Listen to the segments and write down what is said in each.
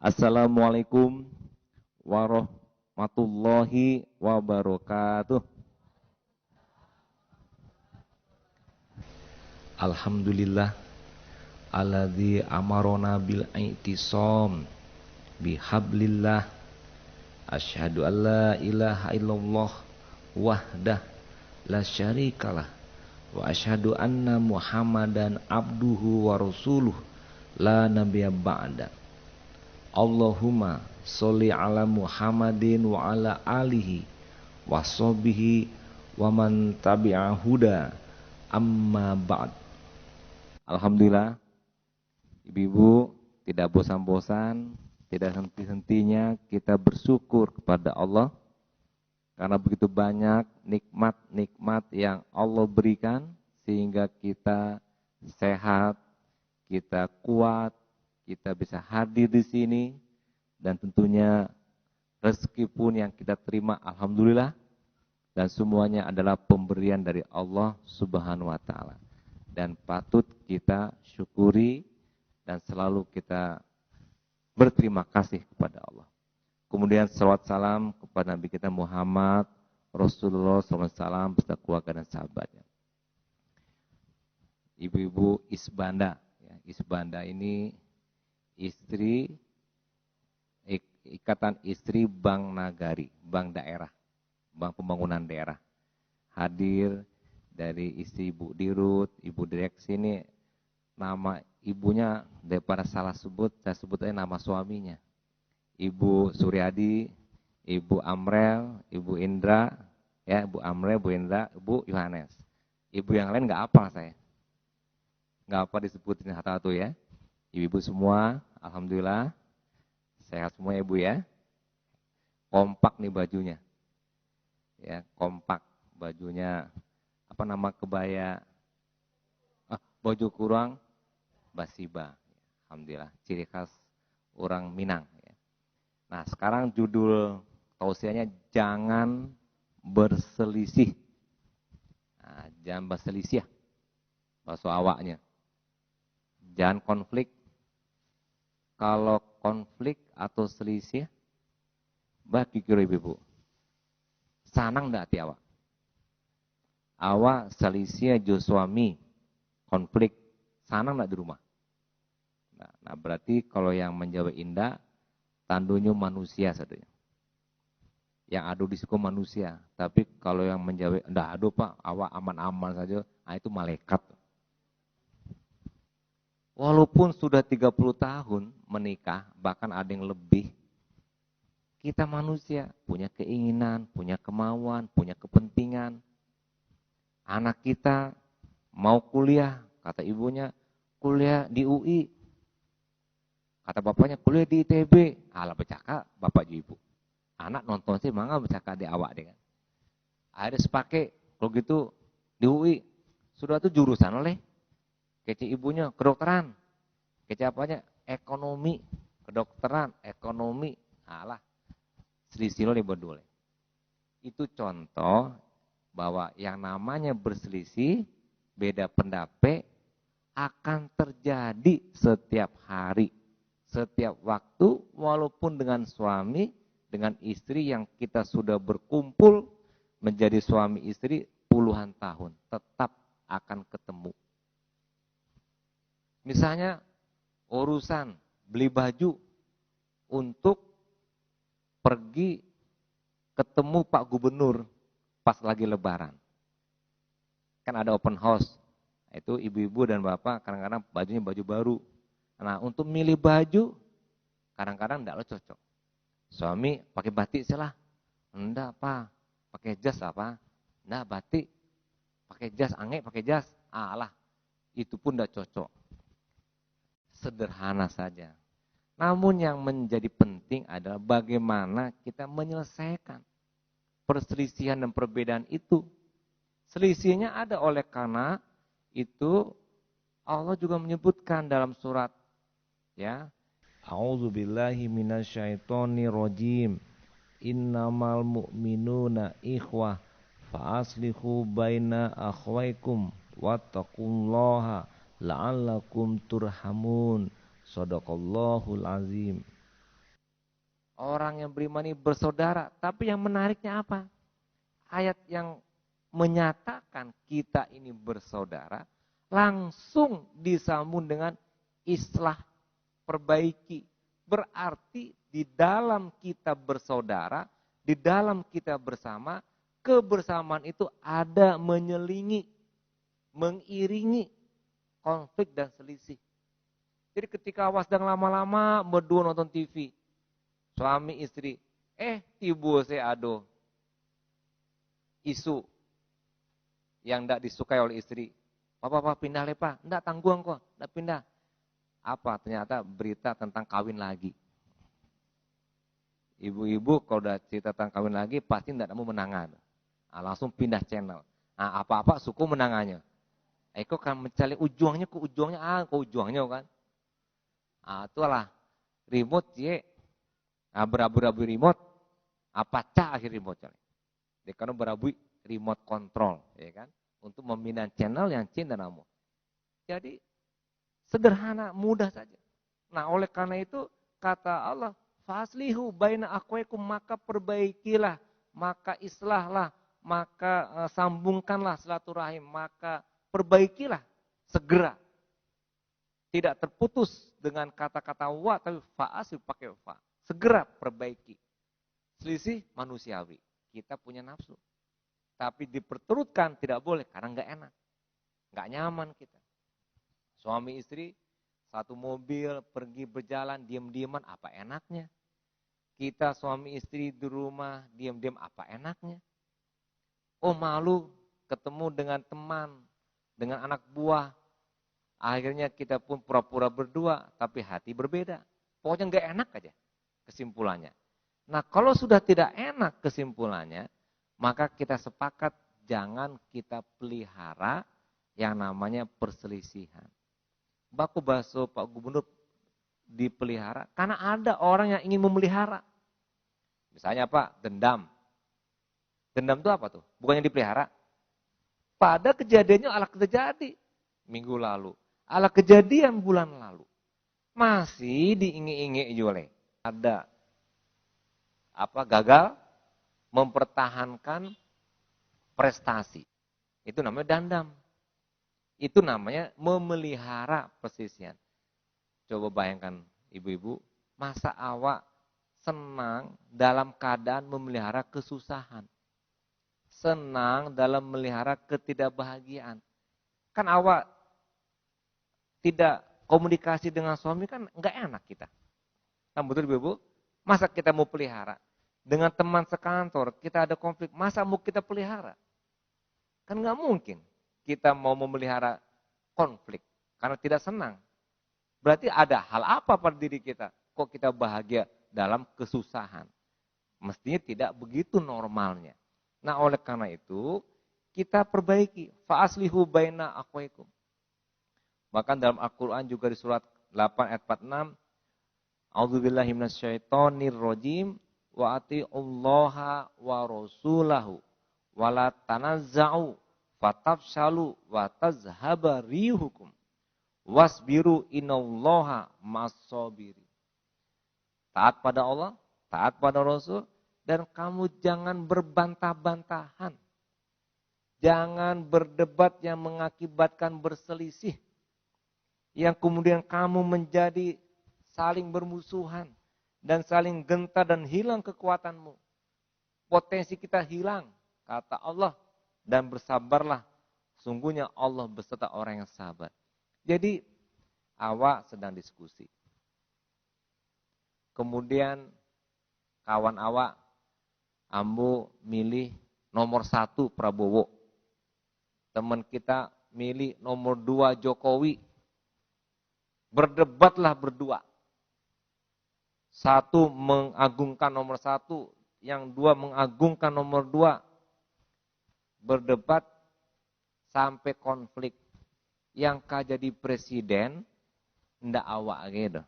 Assalamualaikum warahmatullahi wabarakatuh. Alhamdulillah alladzi amarona bil i'tisam bihablillah. Asyhadu an la ilaha illallah wahdah la syarikalah wa asyhadu anna Muhammadan abduhu wa rasuluh la nabiyya ba'da. Allahumma sholli ala Muhammadin wa ala alihi wa sahbihi wa man tabi'a huda amma ba'd. Alhamdulillah, ibu-ibu tidak bosan-bosan, tidak henti-hentinya kita bersyukur kepada Allah karena begitu banyak nikmat-nikmat yang Allah berikan sehingga kita sehat, kita kuat, kita bisa hadir di sini, dan tentunya rezeki pun yang kita terima alhamdulillah, dan semuanya adalah pemberian dari Allah Subhanahu wa taala. Dan patut kita syukuri dan selalu kita berterima kasih kepada Allah. Kemudian salawat salam kepada Nabi kita Muhammad Rasulullah SAW beserta keluarga dan sahabatnya. Ibu-ibu Isbanda, ya, Isbanda ini istri Ikatan Istri Bank Nagari, bank daerah, bank pembangunan daerah. Hadir dari istri Ibu Dirut, Ibu Direksi ini, nama ibunya daripada salah sebut, saya sebut aja nama suaminya. Ibu Suryadi, Ibu Amrel, Ibu Indra, ya, Ibu Amrel, Ibu Indra, Ibu Yohanes. Ibu yang lain nggak apa saya, nggak apa disebutin satu-satu ya. Ibu-ibu semua, alhamdulillah sehat semua ya Ibu ya. Kompak nih bajunya, ya kompak bajunya. Apa nama kebaya? Baju kurang basiba. Alhamdulillah, ciri khas orang Minang. Nah, sekarang judul tausiahnya jangan berselisih. Nah, jangan berselisih, bahasa awaknya. Jangan konflik. Kalau konflik atau selisih, bagi kira ibu, sanang ndak ti awak? Awak selisih jo suami, konflik, sanang ndak di rumah? Nah, berarti kalau yang menjawab indah, tandanya manusia satunya. Yang adu di siku manusia. Tapi kalau yang menjawab, ndak adu pak, awak aman-aman saja, nah itu malaikat. Walaupun sudah 30 tahun menikah, bahkan ada yang lebih, kita manusia punya keinginan, punya kemauan, punya kepentingan. Anak kita mau kuliah, kata ibunya, kuliah di UI. Kata bapaknya, kuliah di ITB. Alah bercakap, bapak ibu. Anak nonton sih, mangga bercakap di awak dengan. Akhirnya sepakai, kalau gitu di UI. Sudah tuh jurusan oleh. Kece ibunya, kedokteran. Kece apanya? Ekonomi. Kedokteran, ekonomi. Alah, selisih lo berdua. Itu contoh bahwa yang namanya berselisih, beda pendapat, akan terjadi setiap hari, setiap waktu, walaupun dengan suami, dengan istri yang kita sudah berkumpul menjadi suami istri puluhan tahun, tetap akan ketemu. Misalnya urusan beli baju untuk pergi ketemu Pak Gubernur pas lagi lebaran. Kan ada open house. Itu ibu-ibu dan bapak kadang-kadang bajunya baju baru. Nah, untuk milih baju kadang-kadang enggak lo cocok. Suami pakai batik salah. Enggak, Pak. Pakai jas apa? Enggak, batik. Pakai jas, anget pakai jas. Alah, itu pun enggak cocok. Sederhana saja. Namun yang menjadi penting adalah bagaimana kita menyelesaikan perselisihan dan perbedaan itu. Selisihnya ada oleh karena itu Allah juga menyebutkan dalam surat, ya, A'udzubillahi minasyaitonirrajim. Innamal mu'minuna ikhwah fa aslihu baina akhwaikum wattaqullaha la'allakum turhamun. Shadaqallahul azim. Orang yang beriman ini bersaudara. Tapi yang menariknya apa? Ayat yang menyatakan kita ini bersaudara langsung disambung dengan islah, perbaiki. Berarti di dalam kita bersaudara, di dalam kita bersama, kebersamaan itu ada menyelingi, mengiringi konflik dan selisih. Jadi ketika awas sedang lama-lama berdua nonton TV, suami istri, tiba saya ado isu yang tidak disukai oleh istri. Papa pindah lepa, enggak tanggung kok, enggak pindah. Apa? Ternyata berita tentang kawin lagi. Ibu-ibu kalau udah cerita tentang kawin lagi pasti enggak mau menangan. Langsung pindah channel. Apa-apa suku menangannya. Eko kan mencari ujungnya ke ujungnya kan. Itulah remote ye. Berabu-rabu remote. Apa akhir remote. Dia kan berabu remote control, ya kan? Untuk memindah channel yang cinta namu. Jadi sederhana, mudah saja. Nah, oleh karena itu kata Allah, faslihu baina akhwaikum, maka perbaikilah, maka islahlah, maka sambungkanlah silaturahim, maka perbaikilah segera. Tidak terputus dengan kata-kata wa, tapi fa'asih pakai fa. Segera perbaiki. Selisih manusiawi. Kita punya nafsu. Tapi diperturutkan tidak boleh karena enggak enak. Enggak nyaman kita. Suami istri satu mobil pergi berjalan diam-diaman apa enaknya? Kita suami istri di rumah diam-diam apa enaknya? Oh malu ketemu dengan teman, dengan anak buah. Akhirnya kita pun pura-pura berdua tapi hati berbeda. Pokoknya enggak enak aja kesimpulannya. Nah, kalau sudah tidak enak kesimpulannya, maka kita sepakat jangan kita pelihara yang namanya perselisihan. Baku bakso Pak Gubernur dipelihara karena ada orang yang ingin memelihara. Misalnya Pak, dendam. Dendam itu apa tuh? Bukannya dipelihara. Pada kejadiannya ala terjadi minggu lalu. Ala kejadian bulan lalu. Masih diingi-ingi oleh. Ada gagal mempertahankan prestasi. Itu namanya dendam. Itu namanya memelihara perselisihan. Coba bayangkan ibu-ibu, masa awak senang dalam keadaan memelihara kesusahan. Senang dalam memelihara ketidakbahagiaan. Kan awak tidak komunikasi dengan suami kan enggak enak kita. Kan betul ibu-ibu? Masa kita mau pelihara? Dengan teman sekantor, kita ada konflik, masa mau kita pelihara? Kan nggak mungkin kita mau memelihara konflik, karena tidak senang. Berarti ada hal apa pada diri kita? Kok kita bahagia dalam kesusahan? Mestinya tidak begitu normalnya. Nah oleh karena itu, kita perbaiki. Fa'aslihu baina akhwaikum. Bahkan dalam Al-Quran juga di surat 8 ayat 46, A'udzubillahi minasyaitonirrajim wa atiullaha wa rasulahu wa la tanazza'u fatafshalu wa tazhaba rihukum wasbiru innallaha ma'as-sabirin. Taat pada Allah, taat pada Rasul, dan kamu jangan berbantah-bantahan. Jangan berdebat yang mengakibatkan berselisih. Yang kemudian kamu menjadi saling bermusuhan dan saling gentar dan hilang kekuatanmu. Potensi kita hilang, kata Allah, dan bersabarlah. Sungguhnya Allah beserta orang yang sabar. Jadi awak sedang diskusi. Kemudian kawan awak, ambo milih nomor 1 Prabowo. Teman kita milih nomor 2 Jokowi. Berdebatlah berdua. Satu mengagungkan nomor 1, yang 2 mengagungkan nomor 2. Berdebat sampai konflik. Yang jadi presiden, ndak awak gitu.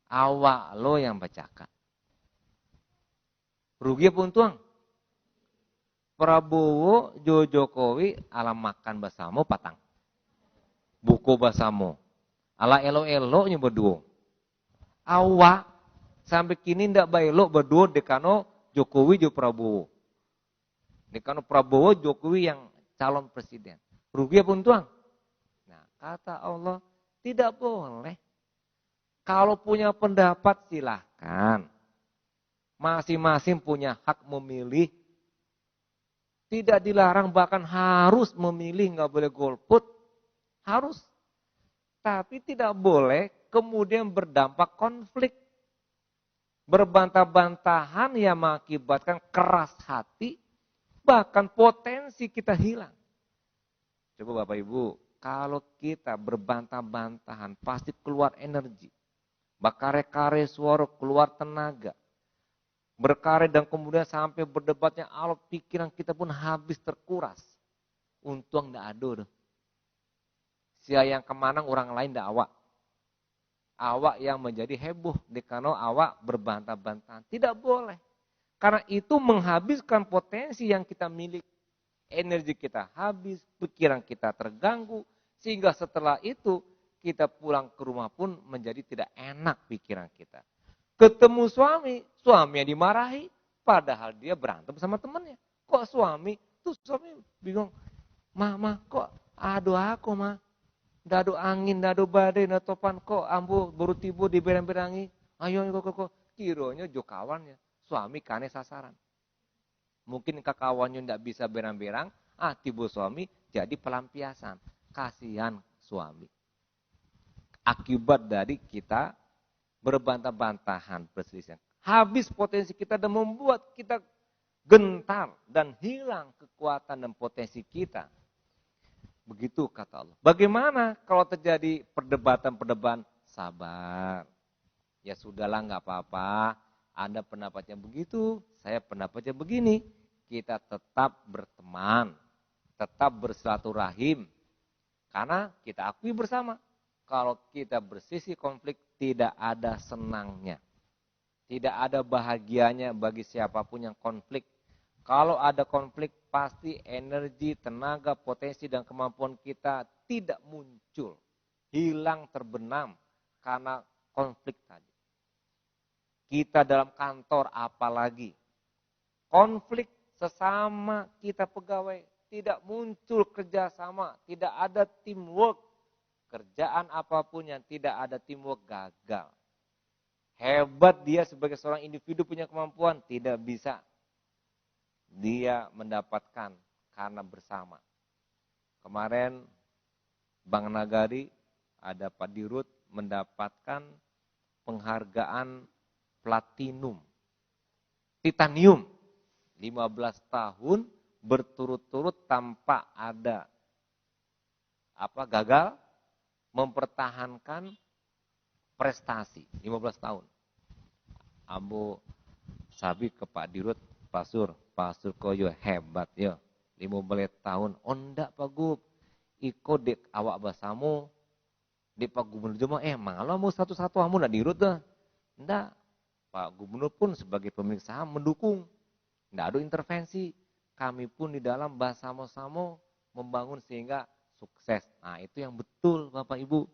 Awak lo yang bacakan. Rugi apa untung? Prabowo, Jokowi, ala makan bersama patang. Buku bersama. Ala elo-elo berdua. Awak Sampai kini ndak bailok berdua dekano Jokowi jo Prabowo. Dekano Prabowo Jokowi yang calon presiden. Rugi apa untung? Nah, kata Allah tidak boleh. Kalau punya pendapat silahkan. Masing-masing punya hak memilih. Tidak dilarang, bahkan harus memilih, nggak boleh golput. Harus. Tapi tidak boleh kemudian berdampak konflik. Berbantah-bantahan yang mengakibatkan keras hati, bahkan potensi kita hilang. Coba Bapak Ibu, kalau kita berbantah-bantahan pasti keluar energi. Bakare-kare suara, keluar tenaga. Berkarya dan kemudian sampai berdebatnya alot, pikiran kita pun habis terkuras. Untung tidak ada. Sia yang kemanang orang lain tidak awak. Awak yang menjadi heboh karena awak berbantah-bantahan. Tidak boleh. Karena itu menghabiskan potensi yang kita miliki. Energi kita habis, pikiran kita terganggu. Sehingga setelah itu kita pulang ke rumah pun menjadi tidak enak pikiran kita. Ketemu suami yang dimarahi, padahal dia berantem sama temannya. Kok suami bingung, mama kok aduh aku mah, dado angin, dado badai, dado topan, kok ambu baru tiba di berang-berangi, ayo kok, kironya jo kawannya, suami kane sasaran. Mungkin kawannya ndak bisa berang-berang, tiba suami jadi pelampiasan, kasihan suami. Akibat dari kita berbantah-bantahan perselisihan. Habis potensi kita dan membuat kita gentar dan hilang kekuatan dan potensi kita. Begitu kata Allah. Bagaimana kalau terjadi perdebatan-perdebatan? Sabar. Ya sudahlah, nggak apa-apa. Anda pendapatnya begitu, saya pendapatnya begini. Kita tetap berteman, tetap bersilaturahim. Karena kita akui bersama. Kalau kita bersisi konflik, tidak ada senangnya. Tidak ada bahagianya bagi siapapun yang konflik. Kalau ada konflik, pasti energi, tenaga, potensi, dan kemampuan kita tidak muncul. Hilang terbenam karena konflik tadi. Kita dalam kantor apalagi. Konflik sesama kita pegawai. Tidak muncul kerjasama, tidak ada teamwork. Kerjaan apapun yang tidak ada teamwork gagal. Hebat dia sebagai seorang individu punya kemampuan, tidak bisa. Dia mendapatkan karena bersama. Kemarin Bank Nagari ada Pak Dirut mendapatkan penghargaan platinum, titanium, 15 tahun berturut-turut tanpa ada gagal. Mempertahankan prestasi 15 tahun. Ambo sabi ke Pak Dirut, Pasur koyo hebat ya. 15 tahun. Ndak Pak Gub. Iko dek awak basamu. Dek Pak Gubernur cuma malah mau satu-satu amu ndak Dirut dah. Ndak. Pak Gubernur pun sebagai pemilik saham mendukung. Ndak ada intervensi. Kami pun di dalam bersama-sama membangun sehingga sukses. Nah, itu yang betul Bapak Ibu.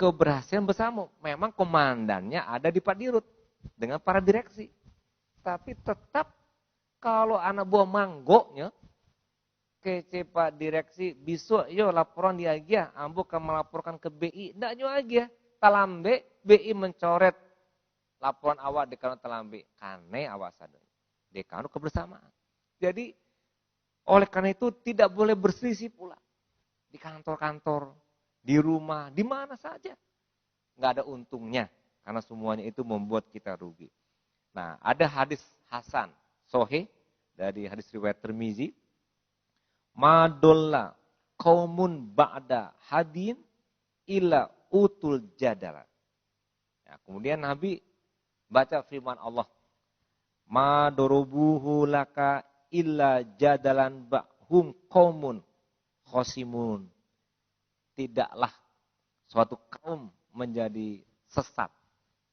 Keberhasilan bersama. Memang komandannya ada di Pak Dirut dengan para direksi. Tapi tetap kalau anak buah manggoknya kece Pak direksi besok yo laporan di Agia, ambo akan melaporkan ke BI. Ndak nyo Agia. Talambe BI mencoret laporan awak dekano talambe. Kane awak sadar. Dekano kebersamaan. Jadi oleh karena itu tidak boleh berselisih pula. Di kantor-kantor, di rumah, di mana saja. Nggak ada untungnya. Karena semuanya itu membuat kita rugi. Nah, ada hadis Hasan, Sohe, dari hadis riwayat Tirmizi. Madolla qaumun ba'da hadin illa utul jadala. Ya, kemudian Nabi baca firman Allah. Madorubuhu laka illa jadalan ba'hum qaumun khosimun. Tidaklah suatu kaum menjadi sesat,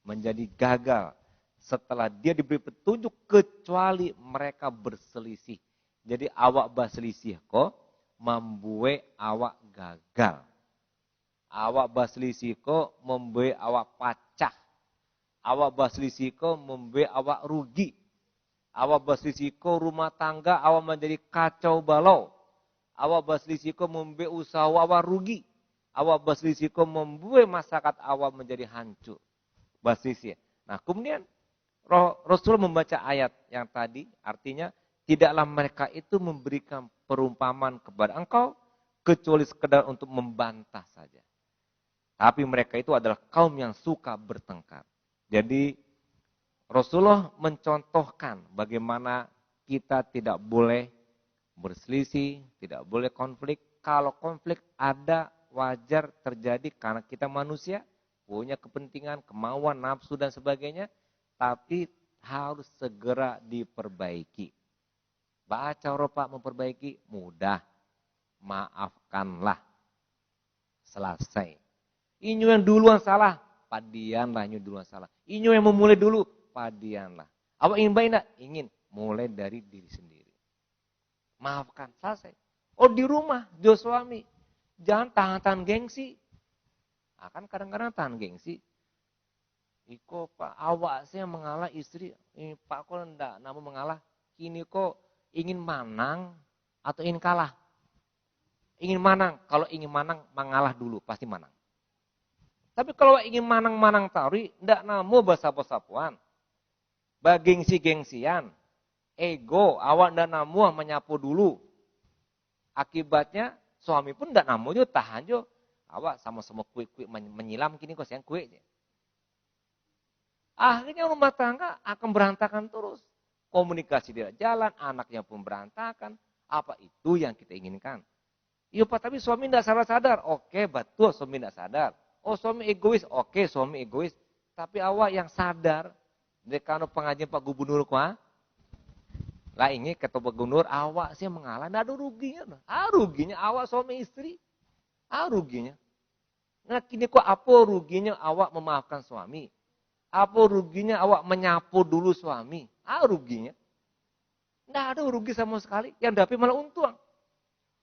menjadi gagal setelah dia diberi petunjuk kecuali mereka berselisih. Jadi awak berselisih kok membuat awak gagal. Awak berselisih kok membuat awak pacah. awak berselisiko membuat awak rugi. Awak berselisiko rumah tangga awak menjadi kacau balau. Awak berselisiko membuat usaha awak rugi. Awak berselisiko membuat masyarakat awak menjadi hancur. Berselisih. Nah, kemudian Rasul membaca ayat yang tadi, artinya tidaklah mereka itu memberikan perumpamaan kepada engkau kecuali sekedar untuk membantah saja. Tapi mereka itu adalah kaum yang suka bertengkar. Jadi Rasulullah mencontohkan bagaimana kita tidak boleh berselisih, tidak boleh konflik. Kalau konflik ada, wajar terjadi karena kita manusia, punya kepentingan, kemauan, nafsu dan sebagainya. Tapi harus segera diperbaiki. Baca Eropa memperbaiki, mudah. Maafkanlah. Selesai. Inyo yang duluan salah, padianlah inyo duluan salah. Inyo yang memulai dulu, padianlah. Awak ingin baik enggak? Ingin. Mulai dari diri sendiri. Maafkan, selesai. Oh di rumah, dia suami. Jangan tahan-tahan gengsi. Kan kadang-kadang tahan gengsi. Iko pak, awak saya mengalah istri. Ini pak kok enggak namun mengalah. Kini kok ingin menang atau ingin kalah? Ingin menang. Kalau ingin menang, mengalah dulu. Pasti menang. Tapi kalau ingin manang-manang tauri, ndak namu bersapu-sapuan. Bagengsi-gengsian. Ego, awak ndak namu menyapu dulu. Akibatnya suami pun ndak namu juga tahan jo. Awak sama-sama kue-kue menyilam kini kok sayang kue. Akhirnya rumah tangga akan berantakan terus. Komunikasi tidak jalan, anaknya pun berantakan. Apa itu yang kita inginkan? Iya Pak, tapi suami ndak sadar-sadar. Oke, betul suami ndak sadar. Oh suami egois, oke suami egois. Tapi awak yang sadar, dekano pengajian Pak Gubernur kuah, lah ini kata Pak Gubernur, awak sih mengalah, nggak ada ruginya. Ruginya awak suami istri, ruginya. Nah kini kok apa ruginya awak memaafkan suami? Apa ruginya awak menyapu dulu suami? Ruginya. Nggak ada rugi sama sekali, yang dapat malah untung.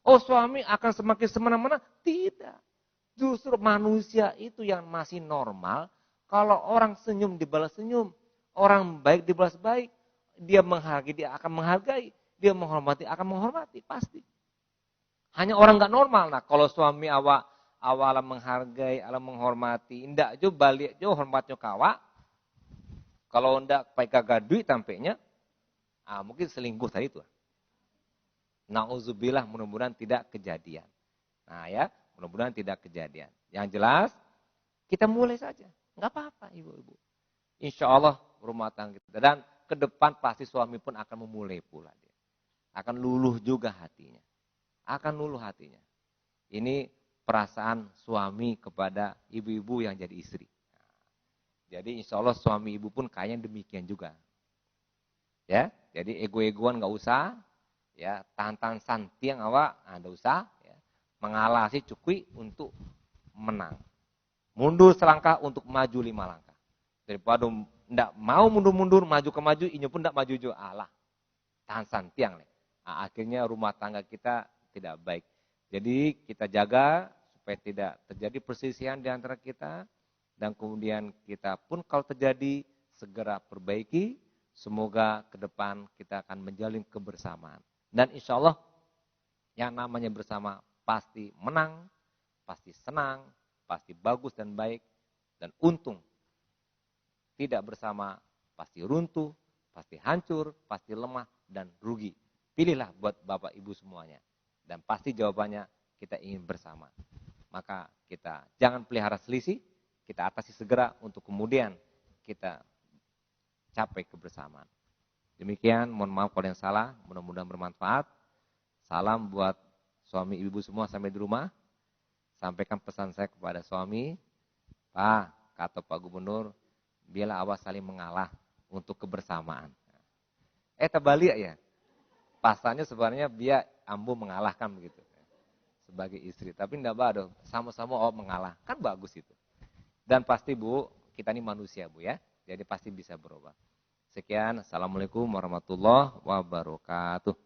Oh suami akan semakin semena-mena? Tidak. Justru manusia itu yang masih normal, kalau orang senyum dibalas senyum, orang baik dibalas baik, dia menghargai, dia akan menghargai, dia menghormati, akan menghormati, pasti. Hanya orang nggak normal. Nah, kalau suami awak menghargai, ala menghormati, ndak jo balik jo hormatnya kawa. Kalau ndak pakai kagak duit tampaknya, mungkin selingkuh tadi itu. Nauzubillah, mudah-mudahan tidak kejadian. Nah ya, mudah-mudahan tidak kejadian. Yang jelas, kita mulai saja. Enggak apa-apa ibu-ibu. Insya Allah rumah tangga kita. Dan ke depan pasti suami pun akan memulai pula. Dia akan luluh juga hatinya. Akan luluh hatinya. Ini perasaan suami kepada ibu-ibu yang jadi istri. Jadi insya Allah suami ibu pun kayaknya demikian juga. Ya, jadi ego-egoan enggak usah. Ya, tahan-tahan santiang awak, enggak usah. Mengalah sih cukup untuk menang. Mundur selangkah untuk maju 5 langkah. Daripada ndak mau mundur-mundur, maju ke maju, inyo pun ndak maju juga. Alah, tahan santiang. Akhirnya rumah tangga kita tidak baik. Jadi kita jaga supaya tidak terjadi perselisihan di antara kita. Dan kemudian kita pun kalau terjadi, segera perbaiki. Semoga ke depan kita akan menjalin kebersamaan. Dan insya Allah yang namanya bersama pasti menang, pasti senang, pasti bagus dan baik, dan untung. Tidak bersama, pasti runtuh, pasti hancur, pasti lemah, dan rugi. Pilihlah buat Bapak Ibu semuanya. Dan pasti jawabannya kita ingin bersama. Maka kita jangan pelihara selisih, kita atasi segera untuk kemudian kita capai kebersamaan. Demikian, mohon maaf kalau yang salah, mudah-mudahan bermanfaat. Salam buat suami ibu semua sampai di rumah, sampaikan pesan saya kepada suami, Pak, kata Pak Gubernur, biarlah awak saling mengalah untuk kebersamaan. Terbalik ya, pasalnya sebenarnya biar ambu mengalahkan begitu, sebagai istri. Tapi tidak bagus, sama-sama awak mengalah, kan bagus itu. Dan pasti Bu, kita ini manusia Bu ya, jadi pasti bisa berubah. Sekian, Assalamualaikum warahmatullahi wabarakatuh.